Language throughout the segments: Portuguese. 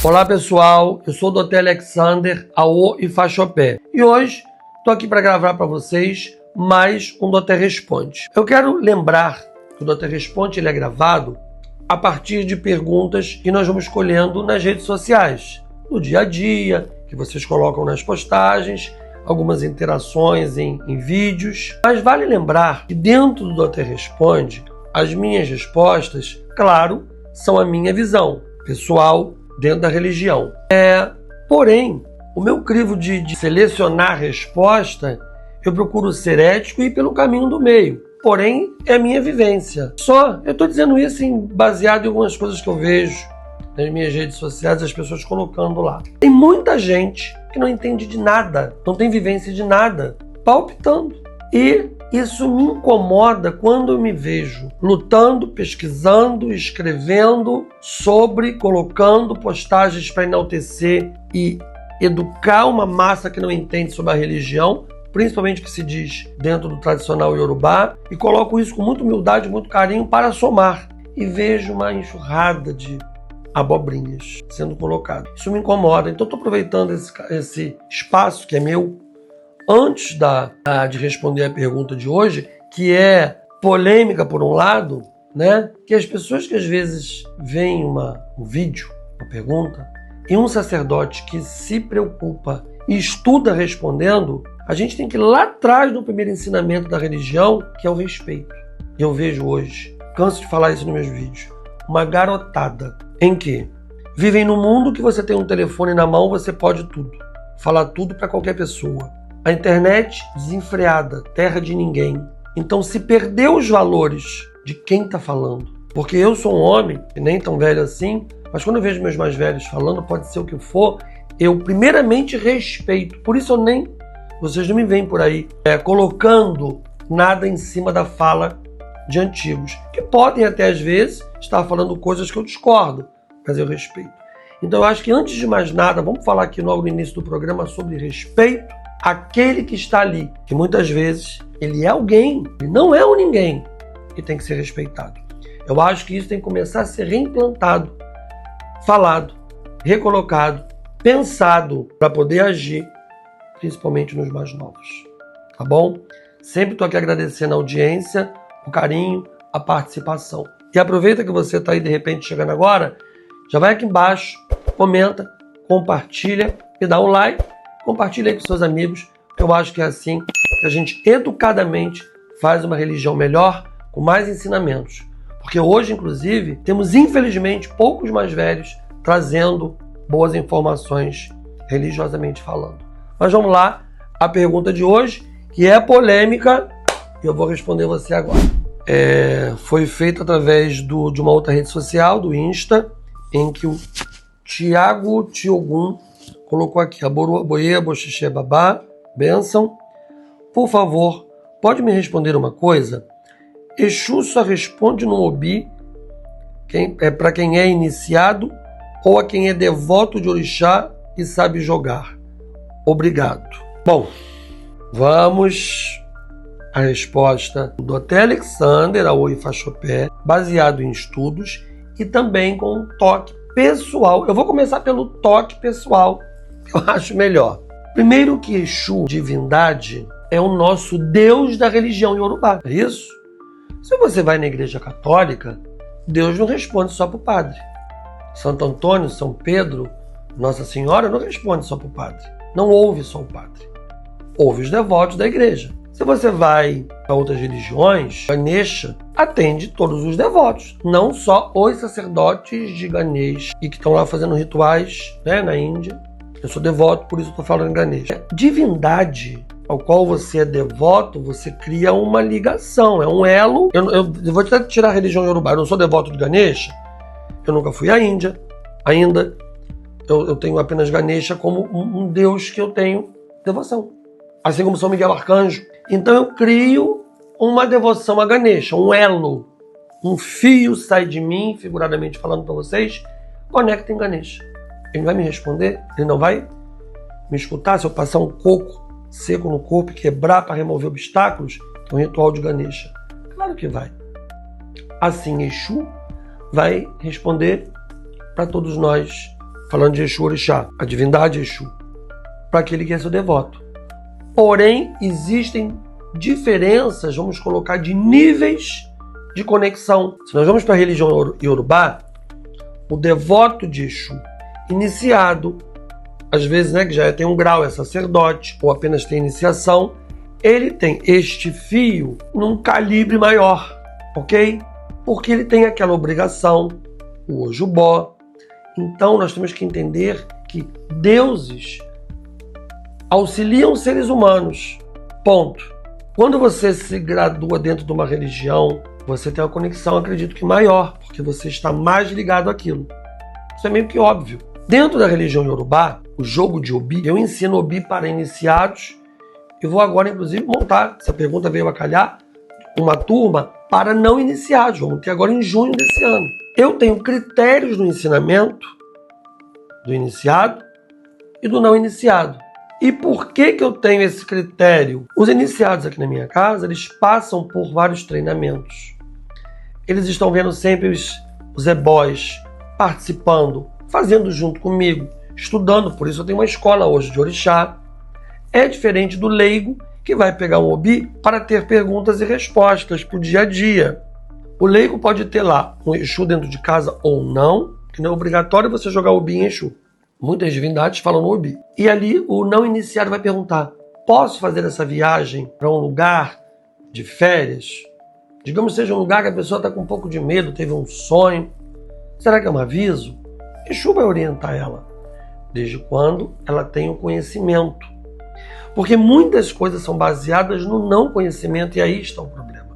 Olá pessoal, eu sou o Dr. Alexander, Aô e Fachopé. E hoje estou aqui para gravar para vocês mais um Dr. Responde. Eu quero lembrar que o Dr. Responde ele é gravado a partir de perguntas que nós vamos escolhendo nas redes sociais, no dia a dia, que vocês colocam nas postagens, algumas interações em vídeos. Mas vale lembrar que dentro do Dr. Responde, as minhas respostas, claro, são a minha visão pessoal dentro da religião. Porém, o meu crivo de selecionar resposta, eu procuro ser ético e ir pelo caminho do meio. Porém, é a minha vivência. Eu estou dizendo isso baseado em algumas coisas que eu vejo nas minhas redes sociais, as pessoas colocando lá. Tem muita gente que não entende de nada, não tem vivência de nada, palpitando. E isso me incomoda quando eu me vejo lutando, pesquisando, escrevendo sobre, colocando postagens para enaltecer e educar uma massa que não entende sobre a religião, principalmente que se diz dentro do tradicional Yorubá, e coloco isso com muita humildade, muito carinho para somar. E vejo uma enxurrada de abobrinhas sendo colocadas. Isso me incomoda. Então estou aproveitando esse espaço que é meu, antes de responder a pergunta de hoje, que é polêmica por um lado, né? Que as pessoas que às vezes veem um vídeo, uma pergunta, e um sacerdote que se preocupa e estuda respondendo, a gente tem que ir lá atrás do primeiro ensinamento da religião, que é o respeito. E eu vejo hoje, canso de falar isso nos meus vídeos, uma garotada em que vivem num mundo que você tem um telefone na mão, você pode tudo, falar tudo para qualquer pessoa. A internet desenfreada, terra de ninguém. Então se perdeu os valores de quem está falando. Porque eu sou um homem, e nem tão velho assim, mas quando eu vejo meus mais velhos falando, pode ser o que for, eu primeiramente respeito. Por isso vocês não me veem por aí colocando nada em cima da fala de antigos, que podem até às vezes estar falando coisas que eu discordo, mas eu respeito. Então eu acho que antes de mais nada, vamos falar aqui logo no início do programa sobre respeito àquele que está ali, que muitas vezes ele é alguém, ele não é um ninguém, e tem que ser respeitado. Eu acho que isso tem que começar a ser reimplantado, falado, recolocado, pensado para poder agir, principalmente nos mais novos. Tá bom? Sempre estou aqui agradecendo a audiência, o carinho, a participação. E aproveita que você está aí de repente chegando agora, já vai aqui embaixo, comenta, compartilha, me dá um like, compartilha aí com seus amigos, porque eu acho que é assim que a gente educadamente faz uma religião melhor, com mais ensinamentos. Porque hoje, inclusive, temos infelizmente poucos mais velhos trazendo boas informações religiosamente falando. Mas vamos lá, a pergunta de hoje, que é polêmica, e eu vou responder você agora. Foi feito através de uma outra rede social, do Insta, em que o Tiago Tiogun colocou aqui, aboie, bochiché, babá, bênção. Por favor, pode me responder uma coisa? Exu só responde no Obi para quem é iniciado ou a quem é devoto de orixá e sabe jogar. Obrigado. Bom, vamos à resposta do Dr. Alexander, Aô e Fachopé, baseado em estudos e também com um toque pessoal. Eu vou começar pelo toque pessoal, que eu acho melhor. Primeiro que Exu, divindade, é o nosso Deus da religião Yorubá. É isso? Se você vai na igreja católica, Deus não responde só para o padre. Santo Antônio, São Pedro, Nossa Senhora não responde só para o padre. Não ouve só o padre. Ouve os devotos da igreja. Se você vai para outras religiões, Ganesha atende todos os devotos, não só os sacerdotes de Ganesha e que estão lá fazendo rituais, né, na Índia. Eu sou devoto, por isso estou falando em Ganesha. Divindade ao qual você é devoto, você cria uma ligação, é um elo. Eu vou até tirar a religião Yorubá, eu não sou devoto de Ganesha, eu nunca fui à Índia ainda. Eu tenho apenas Ganesha como um deus que eu tenho devoção. Assim como São Miguel Arcanjo. Então eu crio uma devoção a Ganesha, um elo. Um fio sai de mim, figuradamente falando para vocês, conecta em Ganesha. Ele vai me responder? Ele não vai me escutar se eu passar um coco seco no corpo e quebrar para remover obstáculos? É um ritual de Ganesha. Claro que vai. Assim, Exu vai responder para todos nós falando de Exu Orixá, a divindade Exu, para aquele que é seu devoto. Porém, existem diferenças, vamos colocar, de níveis de conexão. Se nós vamos para a religião Yorubá, o devoto de Exu, iniciado, às vezes, né, que já tem um grau, é sacerdote, ou apenas tem iniciação, ele tem este fio num calibre maior, ok? Porque ele tem aquela obrigação, o Ojubó. Então, nós temos que entender que deuses auxiliam seres humanos, ponto. Quando você se gradua dentro de uma religião, você tem uma conexão, acredito que maior, porque você está mais ligado àquilo. Isso é meio que óbvio. Dentro da religião Yorubá, o jogo de Obi, eu ensino Obi para iniciados e vou agora, inclusive, montar, essa pergunta veio a calhar, uma turma para não iniciados. Vamos ter agora em junho desse ano. Eu tenho critérios no ensinamento do iniciado e do não iniciado. E por que eu tenho esse critério? Os iniciados aqui na minha casa, eles passam por vários treinamentos. Eles estão vendo sempre os ebós participando, fazendo junto comigo, estudando. Por isso eu tenho uma escola hoje de orixá. É diferente do leigo que vai pegar um Obi para ter perguntas e respostas para o dia a dia. O leigo pode ter lá um Exu dentro de casa ou não, que não é obrigatório você jogar Obi em Exu. Muitas divindades falam no Obi. E ali o não iniciado vai perguntar: posso fazer essa viagem para um lugar de férias? Digamos que seja um lugar que a pessoa está com um pouco de medo, teve um sonho. Será que é um aviso? Exu vai orientar ela, desde quando ela tem o conhecimento. Porque muitas coisas são baseadas no não conhecimento e aí está o problema.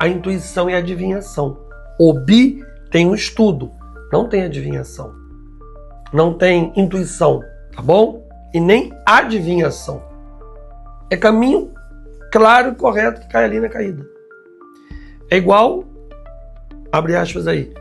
A intuição e a adivinhação. Obi tem um estudo, não tem adivinhação. Não tem intuição, tá bom? E nem adivinhação. É caminho claro e correto que cai ali na caída. É igual, abre aspas aí,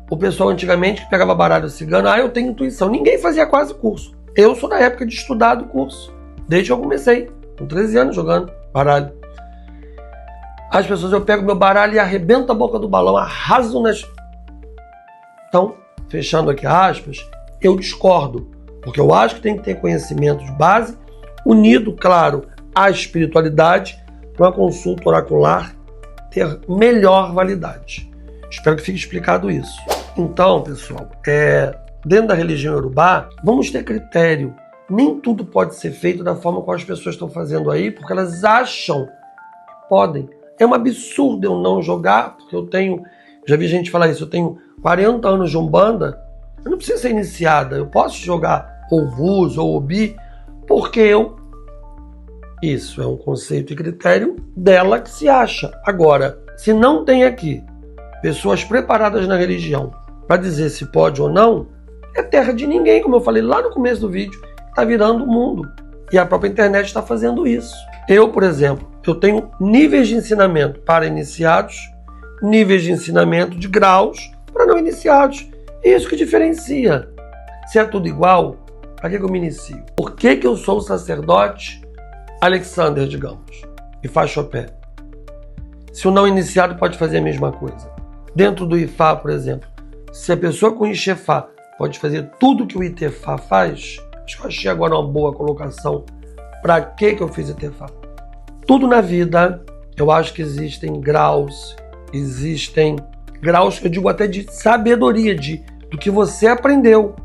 o pessoal antigamente que pegava baralho cigano, eu tenho intuição. Ninguém fazia quase curso. Eu sou da época de estudar do curso. Desde que eu comecei, com 13 anos jogando baralho. As pessoas, eu pego meu baralho e arrebento a boca do balão, arraso nas... Então, fechando aqui aspas, eu discordo, porque eu acho que tem que ter conhecimento de base, unido, claro, à espiritualidade, para uma consulta oracular ter melhor validade. Espero que fique explicado isso. Então, pessoal, dentro da religião Yorubá, vamos ter critério. Nem tudo pode ser feito da forma como as pessoas estão fazendo aí, porque elas acham que podem. É um absurdo eu não jogar, porque já vi gente falar isso, eu tenho 40 anos de Umbanda, eu não preciso ser iniciada, eu posso jogar ou Vus ou Obi, porque isso é um conceito e critério dela que se acha. Agora, se não tem aqui pessoas preparadas na religião para dizer se pode ou não, é terra de ninguém, como eu falei lá no começo do vídeo, está virando o mundo. E a própria internet está fazendo isso. Eu, por exemplo, eu tenho níveis de ensinamento para iniciados, níveis de ensinamento de graus para não iniciados. É isso que diferencia. Se é tudo igual, para que eu me inicio? Por que eu sou o sacerdote Alexander, digamos, e Fachopé? Se o não iniciado pode fazer a mesma coisa. Dentro do Ifá, por exemplo, se a pessoa com Ixefá pode fazer tudo que o Itefá faz, acho que eu achei agora uma boa colocação. Para que eu fiz Itefá? Tudo na vida, eu acho que existem graus que eu digo até de sabedoria, do que você aprendeu.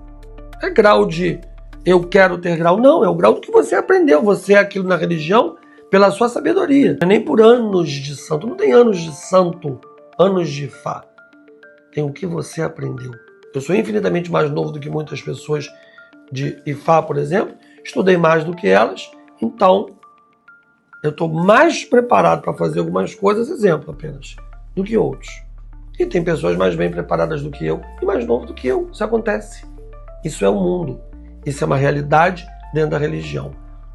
É grau de eu quero ter grau, não, é o grau do que você aprendeu. Você é aquilo na religião pela sua sabedoria. Não é nem por anos de santo, não tem anos de santo, anos de Ifá. Tem o que você aprendeu. Eu sou infinitamente mais novo do que muitas pessoas de Ifá, por exemplo, estudei mais do que elas, então eu estou mais preparado para fazer algumas coisas, exemplo apenas, do que outros. E tem pessoas mais bem preparadas do que eu e mais novo do que eu. Isso acontece. Isso é o mundo. Isso é uma realidade dentro da religião.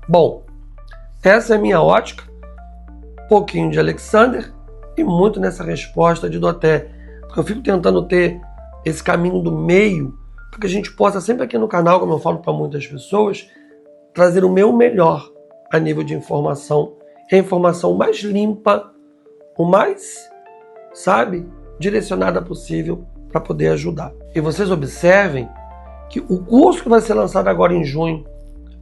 Bom, essa é a minha ótica, um pouquinho de Alexander e muito nessa resposta de Doté. Porque eu fico tentando ter esse caminho do meio, para que a gente possa sempre aqui no canal, como eu falo para muitas pessoas, trazer o meu melhor a nível de informação. É a informação mais limpa, o mais, direcionada possível para poder ajudar. E vocês observem que o curso que vai ser lançado agora em junho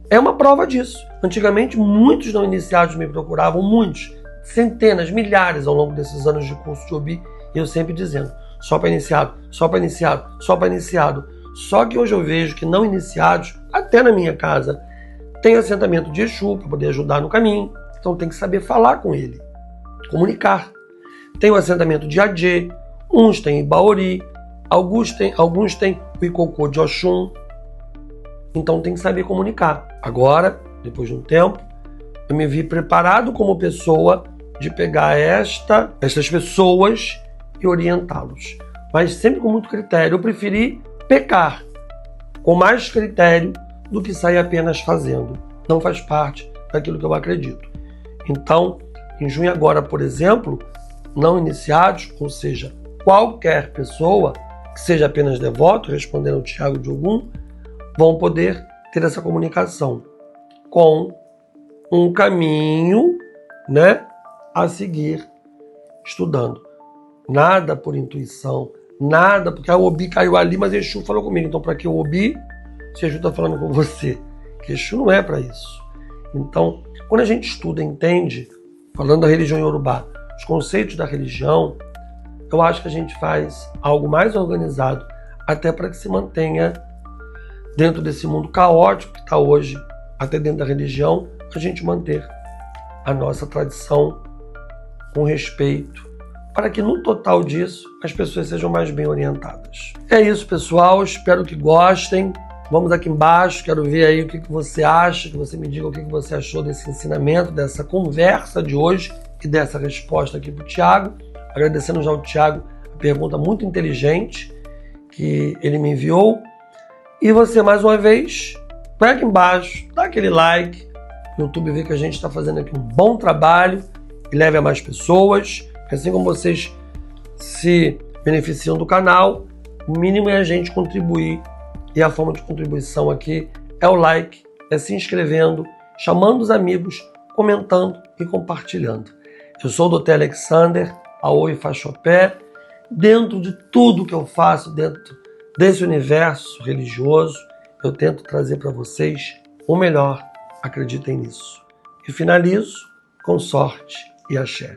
é uma prova disso. Antigamente, muitos não iniciados me procuravam, muitos, centenas, milhares ao longo desses anos de curso de OBI, e eu sempre dizendo, só para iniciado, só para iniciado, só para iniciado. Só que hoje eu vejo que não iniciados, até na minha casa, tem assentamento de Exu para poder ajudar no caminho, então tem que saber falar com ele, comunicar. Tem o assentamento de Adê, uns têm Ibaori, alguns têm o Icocô de Oxum, então tem que saber comunicar. Agora, depois de um tempo, eu me vi preparado como pessoa de pegar essas pessoas e orientá-los. Mas sempre com muito critério. Eu preferi pecar com mais critério do que sair apenas fazendo. Não faz parte daquilo que eu acredito. Então, em junho agora, por exemplo, não iniciados, ou seja, qualquer pessoa que seja apenas devoto, respondendo ao Tiago de Ogum, vão poder ter essa comunicação com um caminho, né, a seguir estudando. Nada por intuição, nada porque a Obi caiu ali, mas Exu falou comigo. Então, para que o Obi, se Exu está falando com você? Que Exu não é para isso. Então, quando a gente estuda, entende, falando da religião Yorubá, os conceitos da religião, eu acho que a gente faz algo mais organizado, até para que se mantenha dentro desse mundo caótico que está hoje, até dentro da religião, a gente manter a nossa tradição com respeito, para que no total disso as pessoas sejam mais bem orientadas. É isso, pessoal, espero que gostem. Vamos aqui embaixo, quero ver aí o que você acha, que você me diga o que você achou desse ensinamento, dessa conversa de hoje e dessa resposta aqui para o Tiago. Agradecendo já ao Tiago a pergunta muito inteligente que ele me enviou. E você, mais uma vez, vai aqui embaixo, dá aquele like. O YouTube vê que a gente está fazendo aqui um bom trabalho e leve a mais pessoas. Assim como vocês se beneficiam do canal, o mínimo é a gente contribuir. E a forma de contribuição aqui é o like, é se inscrevendo, chamando os amigos, comentando e compartilhando. Eu sou o Dr. Alexander, Aoi Fachopé. Dentro de tudo que eu faço, dentro desse universo religioso, eu tento trazer para vocês o melhor. Acreditem nisso. E finalizo com sorte e axé.